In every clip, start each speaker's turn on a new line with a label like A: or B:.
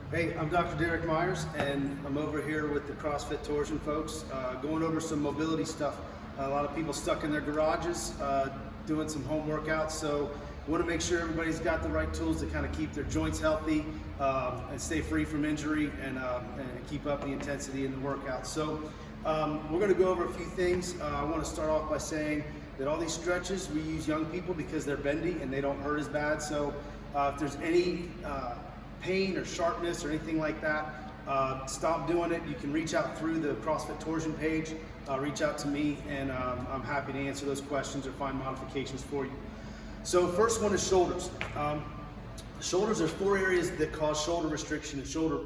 A: Hey, I'm Dr. Derek Myers, and I'm over here with the CrossFit Torsion folks, going over some mobility stuff. A lot of people stuck in their garages, doing some home workouts, so I want to make sure everybody's got the right tools to kind of keep their joints healthy and stay free from injury and keep up the intensity in the workout. So we're going to go over a few things. I want to start off by saying that all these stretches, we use young people because they're bendy and they don't hurt as bad. So if there's any pain or sharpness or anything like that, stop doing it. You can reach out through the CrossFit Torsion page, reach out to me, and I'm happy to answer those questions or find modifications for you. So first one is shoulders. Shoulders are 4 areas that cause shoulder restriction and shoulder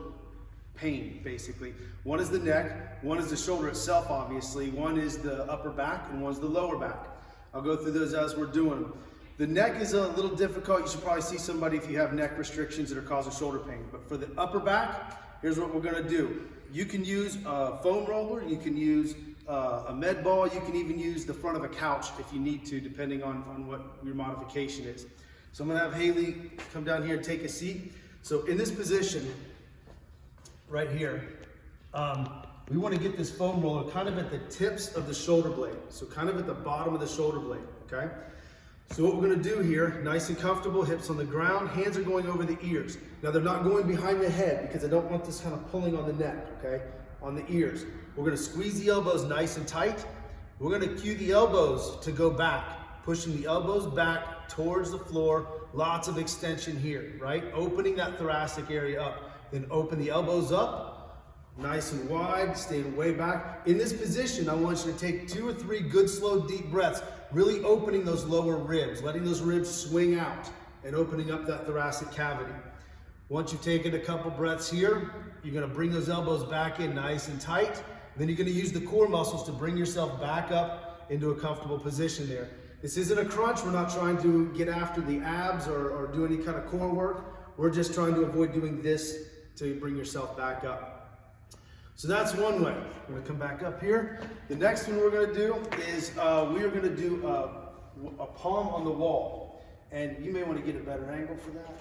A: pain, basically. One is the neck, one is the shoulder itself, obviously, one is the upper back, and one's the lower back. I'll go through those as we're doing them. The neck is a little difficult. You should probably see somebody if you have neck restrictions that are causing shoulder pain. But for the upper back, here's what we're gonna do. You can use a foam roller, you can use a med ball, you can even use the front of a couch if you need to, depending on what your modification is. So I'm gonna have Haley come down here and take a seat. So in this position, right here, we wanna get this foam roller kind of at the tips of the shoulder blade. So kind of at the bottom of the shoulder blade, okay? So what we're gonna do here, nice and comfortable, hips on the ground, hands are going over the ears. Now they're not going behind the head because I don't want this kind of pulling on the neck, okay? On the ears. We're gonna squeeze the elbows nice and tight. We're gonna cue the elbows to go back, pushing the elbows back towards the floor, lots of extension here, right? Opening that thoracic area up. Then open the elbows up, nice and wide, staying way back. In this position, I want you to take 2 or 3 good, slow, deep breaths, really opening those lower ribs, letting those ribs swing out and opening up that thoracic cavity. Once you've taken a couple breaths here, you're gonna bring those elbows back in nice and tight. Then you're gonna use the core muscles to bring yourself back up into a comfortable position there. This isn't a crunch. We're not trying to get after the abs or do any kind of core work. We're just trying to avoid doing this to bring yourself back up. So that's one way. I'm gonna come back up here. The next one we're gonna do is we are gonna do a palm on the wall. And you may wanna get a better angle for that.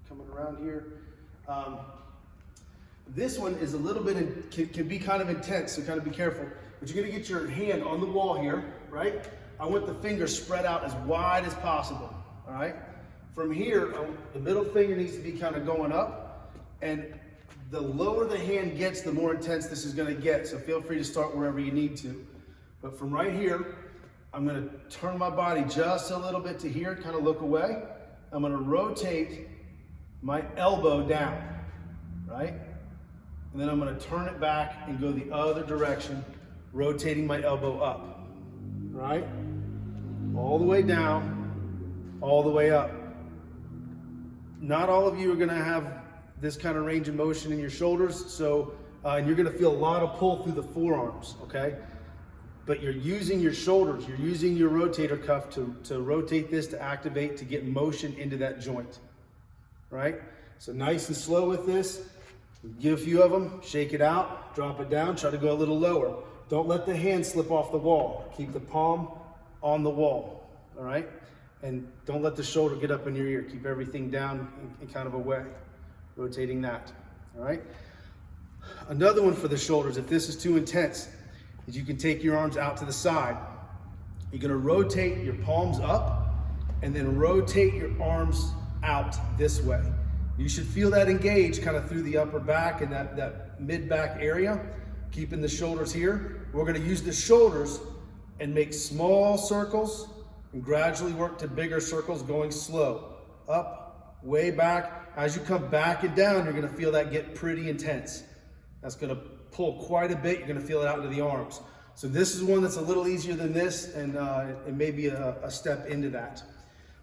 A: Coming around here. This one is a little bit, can be kind of intense, so kind of be careful. But you're gonna get your hand on the wall here, right? I want the fingers spread out as wide as possible, all right? From here, the middle finger needs to be kind of going up, and the lower the hand gets, the more intense this is gonna get, so feel free to start wherever you need to. But from right here, I'm gonna turn my body just a little bit to here, kind of look away. I'm gonna rotate my elbow down, right? And then I'm gonna turn it back and go the other direction, rotating my elbow up, right? All the way down, all the way up. Not all of you are gonna have this kind of range of motion in your shoulders, so and you're gonna feel a lot of pull through the forearms, okay? But you're using your shoulders, you're using your rotator cuff to rotate this, to activate, to get motion into that joint, right? So nice and slow with this. Give a few of them, shake it out, drop it down, try to go a little lower. Don't let the hand slip off the wall. Keep the palm on the wall, all right? And don't let the shoulder get up in your ear. Keep everything down and kind of away. Rotating that, all right? Another one for the shoulders, if this is too intense, is you can take your arms out to the side. You're gonna rotate your palms up and then rotate your arms out this way. You should feel that engage kind of through the upper back and that mid-back area, keeping the shoulders here. We're gonna use the shoulders and make small circles and gradually work to bigger circles, going slow. Up, way back. As you come back and down, you're gonna feel that get pretty intense. That's gonna pull quite a bit. You're gonna feel it out into the arms. So this is one that's a little easier than this, and it may be a step into that.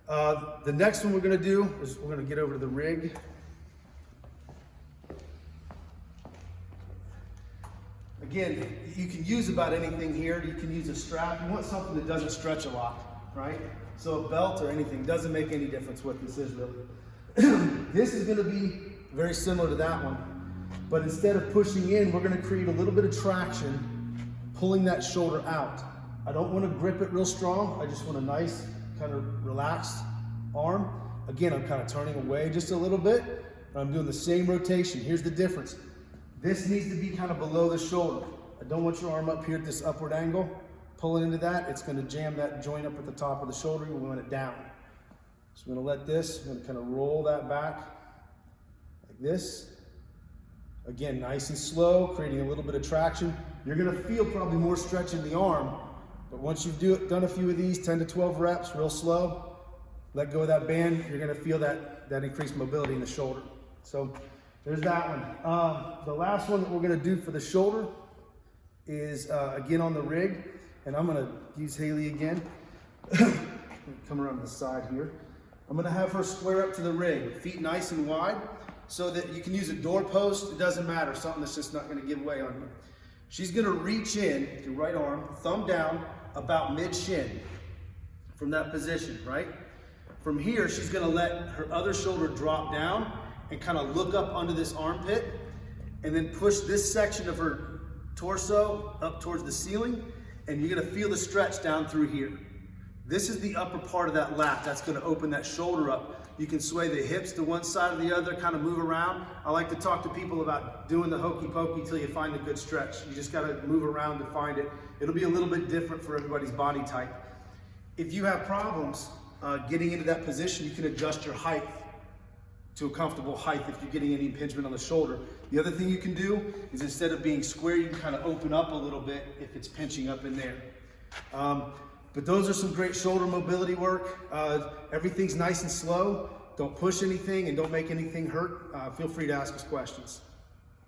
A: The next one we're gonna do is we're gonna get over to the rig. Again, you can use about anything here. You can use a strap. You want something that doesn't stretch a lot, right? So a belt or anything doesn't make any difference what this is really. This is gonna be very similar to that one, but instead of pushing in, we're gonna create a little bit of traction, pulling that shoulder out. I don't wanna grip it real strong. I just want a nice, kind of relaxed arm. Again, I'm kind of turning away just a little bit, and I'm doing the same rotation. Here's the difference. This needs to be kind of below the shoulder. I don't want your arm up here at this upward angle. Pulling into that, it's gonna jam that joint up at the top of the shoulder. We want it down. So we're gonna let this, we're gonna kind of roll that back like this. Again, nice and slow, creating a little bit of traction. You're gonna feel probably more stretch in the arm, but once you've done a few of these, 10 to 12 reps, real slow, let go of that band, you're gonna feel that increased mobility in the shoulder. So there's that one. The last one that we're gonna do for the shoulder is, again on the rig, and I'm gonna use Haley again. Come around to the side here. I'm gonna have her square up to the rig, feet nice and wide, so that you can use a doorpost, it doesn't matter, something that's just not gonna give way on you. She's gonna reach in, your right arm, thumb down, about mid-shin from that position, right? From here, she's gonna let her other shoulder drop down and kind of look up under this armpit, and then push this section of her torso up towards the ceiling, and you're gonna feel the stretch down through here. This is the upper part of that lat. That's gonna open that shoulder up. You can sway the hips to one side or the other, kind of move around. I like to talk to people about doing the hokey pokey till you find a good stretch. You just gotta move around to find it. It'll be a little bit different for everybody's body type. If you have problems getting into that position, you can adjust your height to a comfortable height if you're getting any impingement on the shoulder. The other thing you can do is, instead of being square, you can kind of open up a little bit if it's pinching up in there. But those are some great shoulder mobility work. Everything's nice and slow. Don't push anything and don't make anything hurt. Feel free to ask us questions.